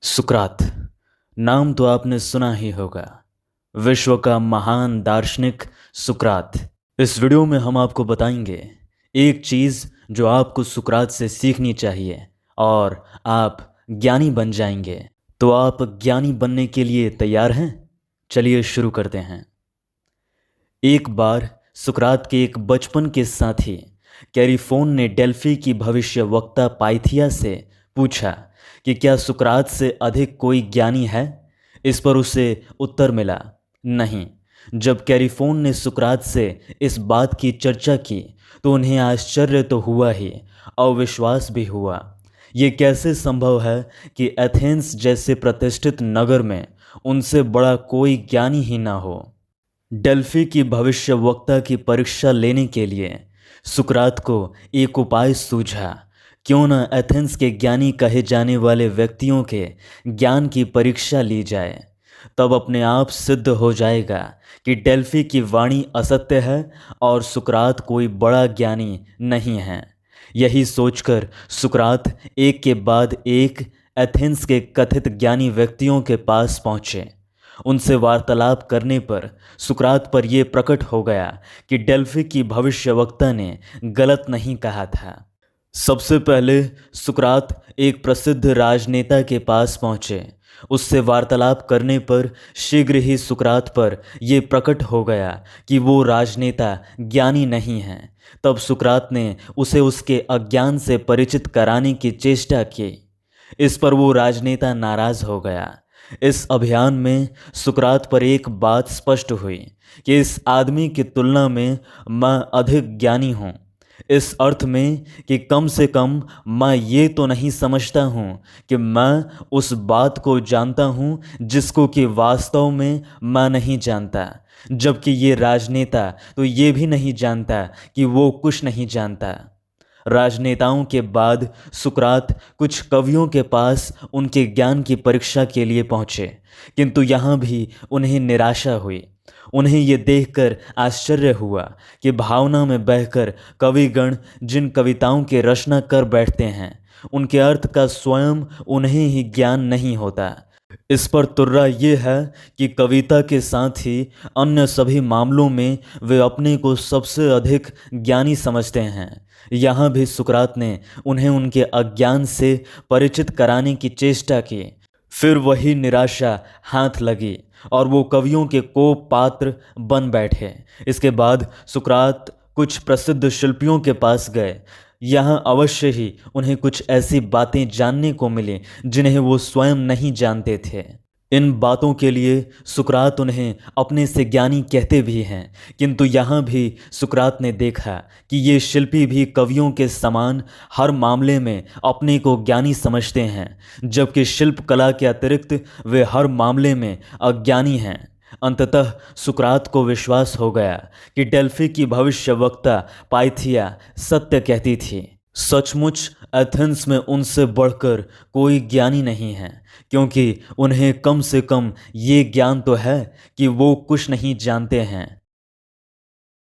सुकरात नाम तो आपने सुना ही होगा। विश्व का महान दार्शनिक सुकरात। इस वीडियो में हम आपको बताएंगे एक चीज़ जो आपको सुकरात से सीखनी चाहिए और आप ज्ञानी बन जाएंगे। तो आप ज्ञानी बनने के लिए तैयार हैं? चलिए शुरू करते हैं। एक बार सुकरात के एक बचपन के साथी कैरिफोन ने डेल्फी की भविष्यवक्ता पाइथिया से पूछा कि क्या सुकरात से अधिक कोई ज्ञानी है। इस पर उसे उत्तर मिला, नहीं। जब कैरिफोन ने सुकरात से इस बात की चर्चा की तो उन्हें आश्चर्य तो हुआ ही, अविश्वास भी हुआ। ये कैसे संभव है कि एथेंस जैसे प्रतिष्ठित नगर में उनसे बड़ा कोई ज्ञानी ही ना हो। डेल्फी की भविष्यवक्ता की परीक्षा लेने के लिए सुकरात को एक उपाय सूझा। क्यों न एथेंस के ज्ञानी कहे जाने वाले व्यक्तियों के ज्ञान की परीक्षा ली जाए। तब अपने आप सिद्ध हो जाएगा कि डेल्फी की वाणी असत्य है और सुकरात कोई बड़ा ज्ञानी नहीं है। यही सोचकर सुकरात एक के बाद एक एथेंस के कथित ज्ञानी व्यक्तियों के पास पहुँचे। उनसे वार्तालाप करने पर सुकरात पर यह प्रकट हो गया कि डेल्फी की भविष्यवक्ता ने गलत नहीं कहा था। सबसे पहले सुकरात एक प्रसिद्ध राजनेता के पास पहुंचे। उससे वार्तालाप करने पर शीघ्र ही सुकरात पर यह प्रकट हो गया कि वो राजनेता ज्ञानी नहीं है। तब सुकरात ने उसे उसके अज्ञान से परिचित कराने की चेष्टा की। इस पर वो राजनेता नाराज हो गया। इस अभियान में सुकरात पर एक बात स्पष्ट हुई कि इस आदमी की तुलना में मैं अधिक ज्ञानी हूँ। इस अर्थ में कि कम से कम मैं ये तो नहीं समझता हूँ कि मैं उस बात को जानता हूँ जिसको कि वास्तव में मैं नहीं जानता। जबकि ये राजनेता तो ये भी नहीं जानता कि वो कुछ नहीं जानता। राजनेताओं के बाद सुकरात कुछ कवियों के पास उनके ज्ञान की परीक्षा के लिए पहुँचे, किंतु यहाँ भी उन्हें निराशा हुई। उन्हें ये देखकर आश्चर्य हुआ कि भावना में बहकर कविगण जिन कविताओं की रचना कर बैठते हैं उनके अर्थ का स्वयं उन्हें ही ज्ञान नहीं होता। इस पर तुर्रा ये है कि कविता के साथ ही अन्य सभी मामलों में वे अपने को सबसे अधिक ज्ञानी समझते हैं। यहाँ भी सुकरात ने उन्हें उनके अज्ञान से परिचित कराने की चेष्टा की। फिर वही निराशा हाथ लगी और वो कवियों के कोप पात्र बन बैठे। इसके बाद सुकरात कुछ प्रसिद्ध शिल्पियों के पास गए। यहाँ अवश्य ही उन्हें कुछ ऐसी बातें जानने को मिली जिन्हें वो स्वयं नहीं जानते थे। इन बातों के लिए सुकरात उन्हें अपने से ज्ञानी कहते भी हैं, किंतु यहाँ भी सुकरात ने देखा कि ये शिल्पी भी कवियों के समान हर मामले में अपने को ज्ञानी समझते हैं, जबकि शिल्प कला के अतिरिक्त वे हर मामले में अज्ञानी हैं। अंततः सुकरात को विश्वास हो गया कि डेल्फी की भविष्यवक्ता पाइथिया सत्य कहती थी। सचमुच एथेंस में उनसे बढ़कर कोई ज्ञानी नहीं है, क्योंकि उन्हें कम से कम ये ज्ञान तो है कि वो कुछ नहीं जानते हैं।